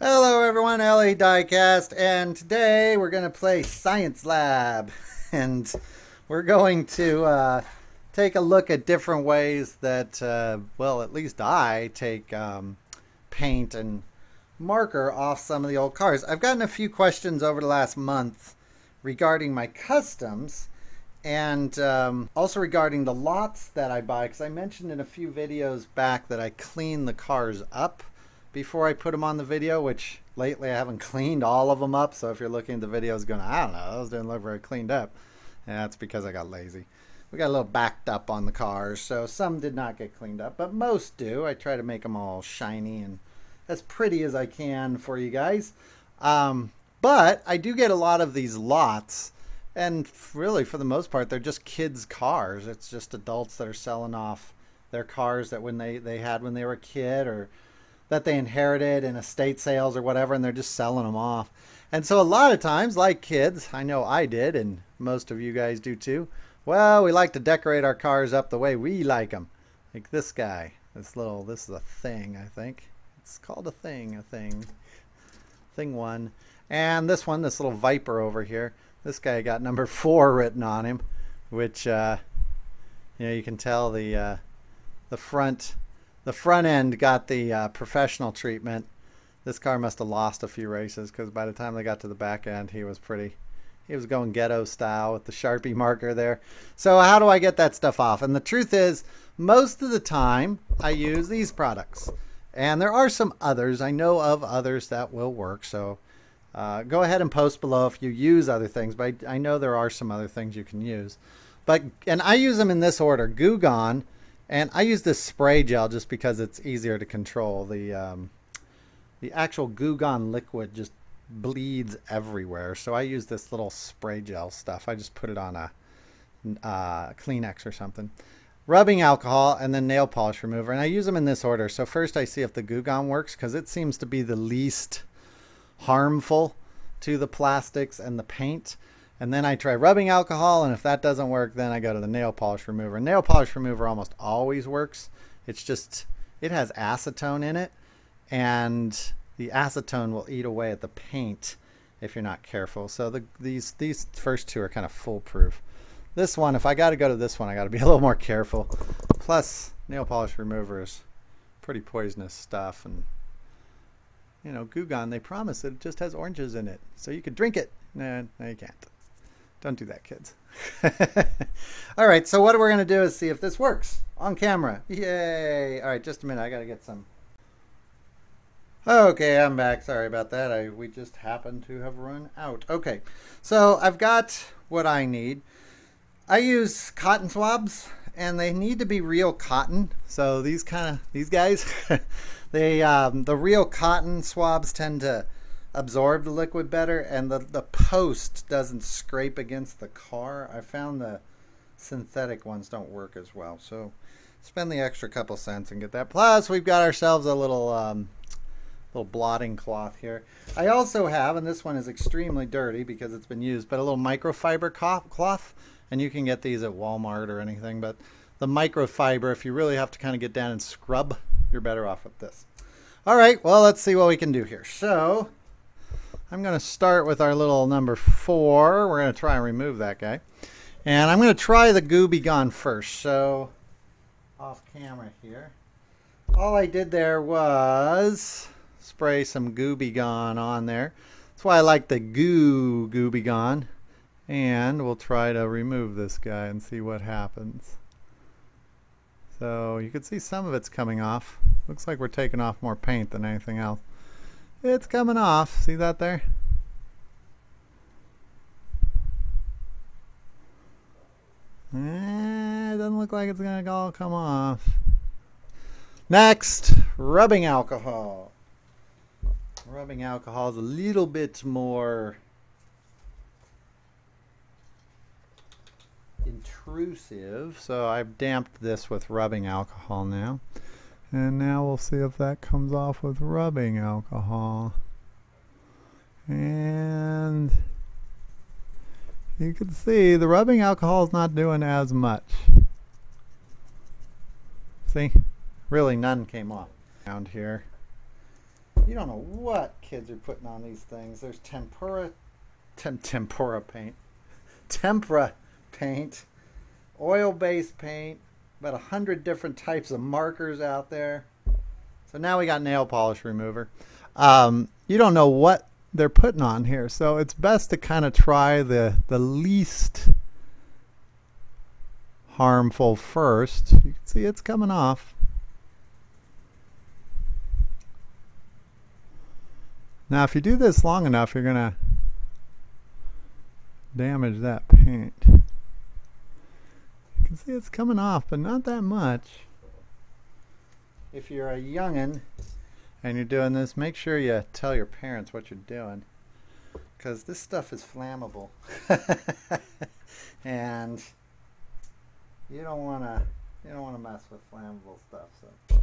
Hello everyone, Diecast, and today we're going to play Science Lab, and we're going to take a look at different ways that, well, at least I take paint and marker off some of the old cars. I've gotten a few questions over the last month regarding my customs, and also regarding the lots that I buy, because I mentioned in a few videos back that I clean the cars up before I put them on the video, which lately I haven't cleaned all of them up. So if you're looking at the videos going, I don't know, those didn't look very cleaned up, yeah, that's because I got lazy. We got a little backed up on the cars, so some did not get cleaned up, but most do. I try to make them all shiny and as pretty as I can for you guys. But I do get a lot of these lots, and really for the most part they're just kids' cars. It's just adults that are selling off their cars that when they had when they were a kid, or that they inherited in estate sales or whatever, and they're just selling them off. And so a lot of times, like kids, I know I did, and most of you guys do too, well, we like to decorate our cars up the way we like them. Like this guy, this is a thing, I think. It's called a thing. Thing 1. And this one, this little Viper over here, this guy got number 4 written on him, which, you know, you can tell the front end got the professional treatment. This car must have lost a few races, because by the time they got to the back end, he was going ghetto style with the Sharpie marker there. So how do I get that stuff off? And the truth is, most of the time I use these products, and there are some others. I know of others that will work, so go ahead and post below if you use other things, but I know there are some other things you can use. And I use them in this order: Goo Gone. And I use this spray gel just because it's easier to control. The actual Goo Gone liquid just bleeds everywhere. So I use this little spray gel stuff. I just put it on a Kleenex or something. Rubbing alcohol, and then nail polish remover. And I use them in this order. So first I see if the Goo Gone works, because it seems to be the least harmful to the plastics and the paint. And then I try rubbing alcohol, and if that doesn't work, then I go to the nail polish remover. Nail polish remover almost always works. It's just, it has acetone in it, and the acetone will eat away at the paint if you're not careful. So these first two are kind of foolproof. This one, if I got to go to this one, I got to be a little more careful. Plus, nail polish remover is pretty poisonous stuff, and you know, Goo Gone, they promise that it just has oranges in it, so you could drink it. No, you can't. Don't do that, kids. All right, so what we're going to do is see if this works on camera. Yay! All right, just a minute. I got to get some. Okay, I'm back. Sorry about that. We just happened to have run out. Okay, so I've got what I need. I use cotton swabs, and they need to be real cotton. So these guys, the real cotton swabs tend to absorb the liquid better, and the post doesn't scrape against the car. I found the synthetic ones don't work as well, so spend the extra couple cents and get that. Plus we've got ourselves a little blotting cloth here. I also have, and this one is extremely dirty because it's been used, but a little microfiber cloth, and you can get these at Walmart or anything. But the microfiber, if you really have to kind of get down and scrub, you're better off with this. All right, well, let's see what we can do here. So I'm going to start with our little number 4. We're going to try and remove that guy. And I'm going to try the Goo Gone first. So off camera here, all I did there was spray some Goo Gone on there. That's why I like the Goo Gone. And we'll try to remove this guy and see what happens. So you can see some of it's coming off. Looks like we're taking off more paint than anything else. It's coming off. See that there? It doesn't look like it's going to all come off. Next, rubbing alcohol. Rubbing alcohol is a little bit more intrusive, so I've damped this with rubbing alcohol now. And now we'll see if that comes off with rubbing alcohol. And you can see the rubbing alcohol is not doing as much. See? Really none came off. Around here. You don't know what kids are putting on these things. There's tempera paint, tempera paint, oil-based paint, about 100 different types of markers out there. So now we got nail polish remover. You don't know what they're putting on here, so it's best to kind of try the least harmful first. You can see it's coming off. Now if you do this long enough, you're going to damage that paint. You can see it's coming off, but not that much. If you're a youngin' and you're doing this, make sure you tell your parents what you're doing, because this stuff is flammable. And you don't want to mess with flammable stuff. So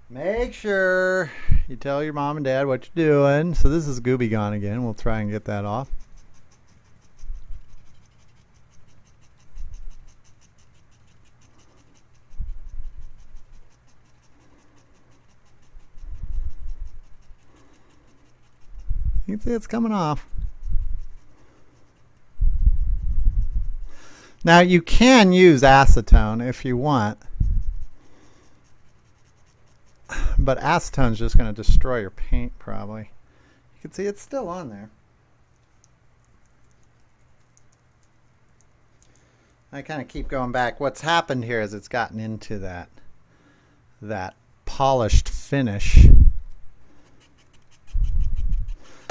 make sure you tell your mom and dad what you're doing. So this is Gooby Gone again. We'll try and get that off. You can see it's coming off. Now you can use acetone if you want, but acetone is just going to destroy your paint probably. You can see it's still on there. I kind of keep going back. What's happened here is it's gotten into that polished finish.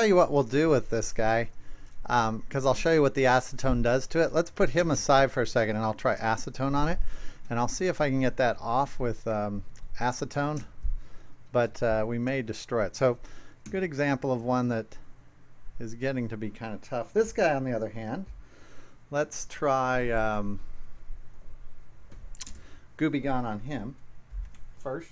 I'll tell you what we'll do with this guy, because I'll show you what the acetone does to it. Let's put him aside for a second and I'll try acetone on it, and I'll see if I can get that off with acetone, but we may destroy it. So good example of one that is getting to be kind of tough. This guy on the other hand, let's try Gooby Gone on him first.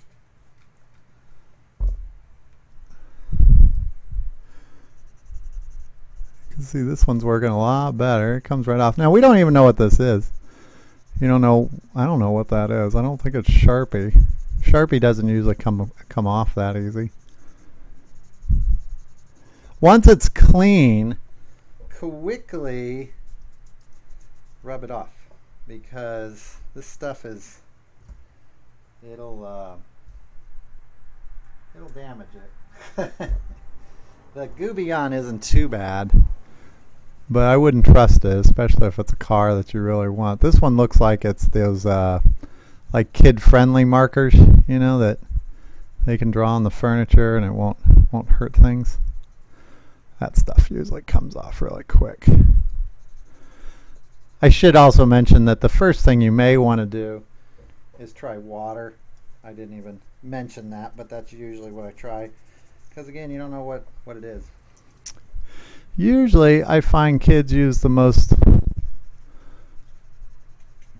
See, this one's working a lot better. It comes right off. Now we don't even know what this is. You don't know. I don't know what that is. I don't think it's Sharpie. Sharpie doesn't usually come off that easy. Once it's clean, quickly rub it off, because this stuff is it'll damage it. The Gooby Gone isn't too bad, but I wouldn't trust it, especially if it's a car that you really want. This one looks like it's those like kid-friendly markers, you know, that they can draw on the furniture and it won't hurt things. That stuff usually comes off really quick. I should also mention that the first thing you may want to do is try water. I didn't even mention that, but that's usually what I try, because again, you don't know what it is. Usually I find kids use the most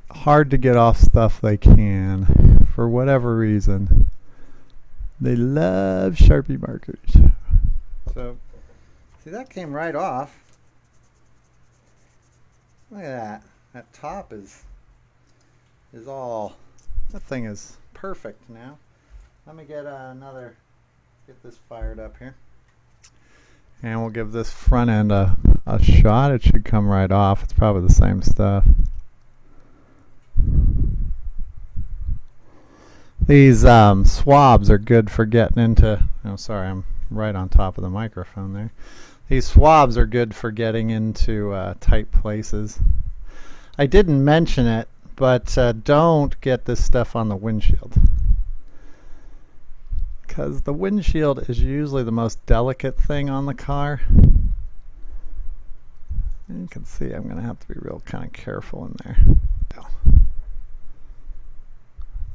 hard to get off stuff they can for whatever reason. They love Sharpie markers. So see, that came right off. Look at that. That top is all, that thing is perfect now. Let me get get this fired up here. And we'll give this front end a shot. It should come right off. It's probably the same stuff. These swabs are good for getting into, oh sorry, I'm right on top of the microphone there. These swabs are good for getting into tight places. I didn't mention it, but don't get this stuff on the windshield, because the windshield is usually the most delicate thing on the car. And you can see I'm going to have to be real kind of careful in there.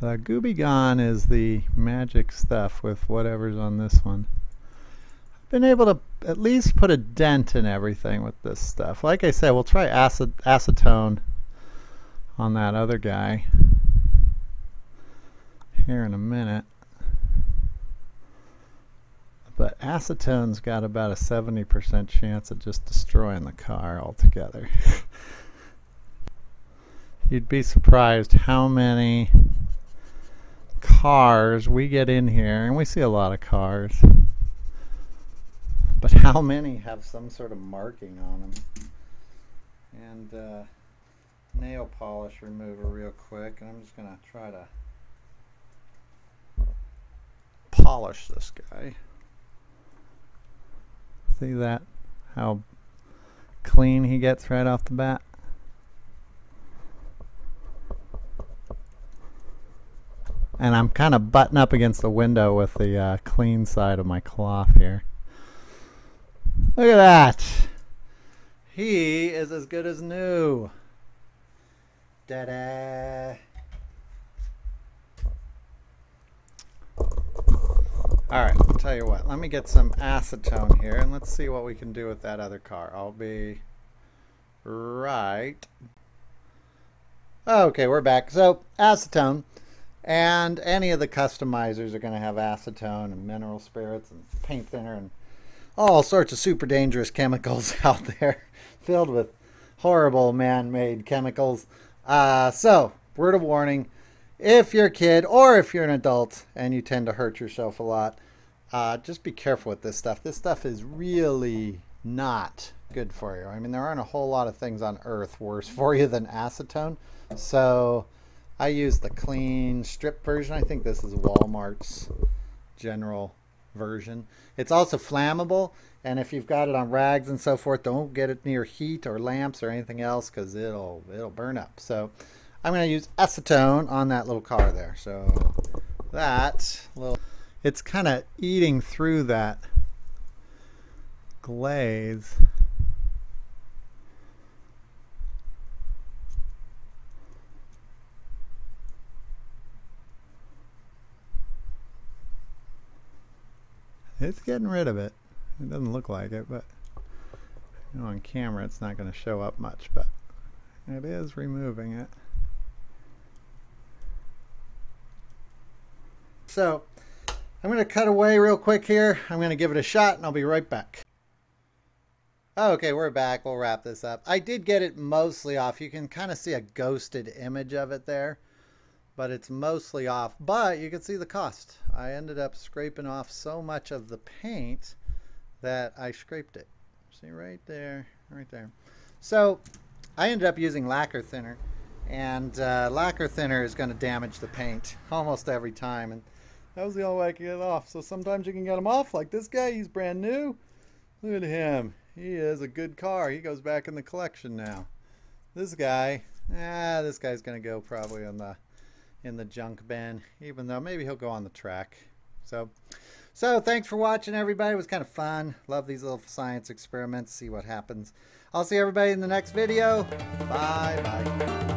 The Gooby Gone is the magic stuff with whatever's on this one. I've been able to at least put a dent in everything with this stuff. Like I said, we'll try acetone on that other guy here in a minute. But acetone's got about a 70% chance of just destroying the car altogether. You'd be surprised how many cars we get in here, and we see a lot of cars, but how many have some sort of marking on them? And nail polish remover real quick, and I'm just gonna try to polish this guy. See that? How clean he gets right off the bat. And I'm kind of butting up against the window with the clean side of my cloth here. Look at that. He is as good as new. Da-da. Alright, I'll tell you what. Let me get some acetone here and let's see what we can do with that other car. I'll be right. Okay, we're back. So, acetone. And any of the customizers are going to have acetone and mineral spirits and paint thinner and all sorts of super dangerous chemicals out there filled with horrible man-made chemicals. So, word of warning, if you're a kid or if you're an adult and you tend to hurt yourself a lot, just be careful with this stuff. This stuff is really not good for you. I mean, there aren't a whole lot of things on earth worse for you than acetone. So I use the clean strip version. I think this is Walmart's general version. It's also flammable, and if you've got it on rags and so forth, don't get it near heat or lamps or anything else because it'll burn up. So I'm going to use acetone on that little car there. So that little, it's kind of eating through that glaze. It's getting rid of it. It doesn't look like it, but you know, on camera it's not going to show up much, but it is removing it. So I'm going to cut away real quick here. I'm going to give it a shot and I'll be right back. Okay, we're back. We'll wrap this up. I did get it mostly off. You can kind of see a ghosted image of it there, but it's mostly off. But you can see the cost. I ended up scraping off so much of the paint that I scraped it. See right there, right there. So I ended up using lacquer thinner, and lacquer thinner is going to damage the paint almost every time, and that was the only way I could get it off. So sometimes you can get them off, like this guy. He's brand new. Look at him. He is a good car. He goes back in the collection now. This guy, this guy's going to go probably on the in the junk bin, even though maybe he'll go on the track. So thanks for watching, everybody. It was kind of fun. Love these little science experiments, see what happens. I'll see everybody in the next video. Bye bye.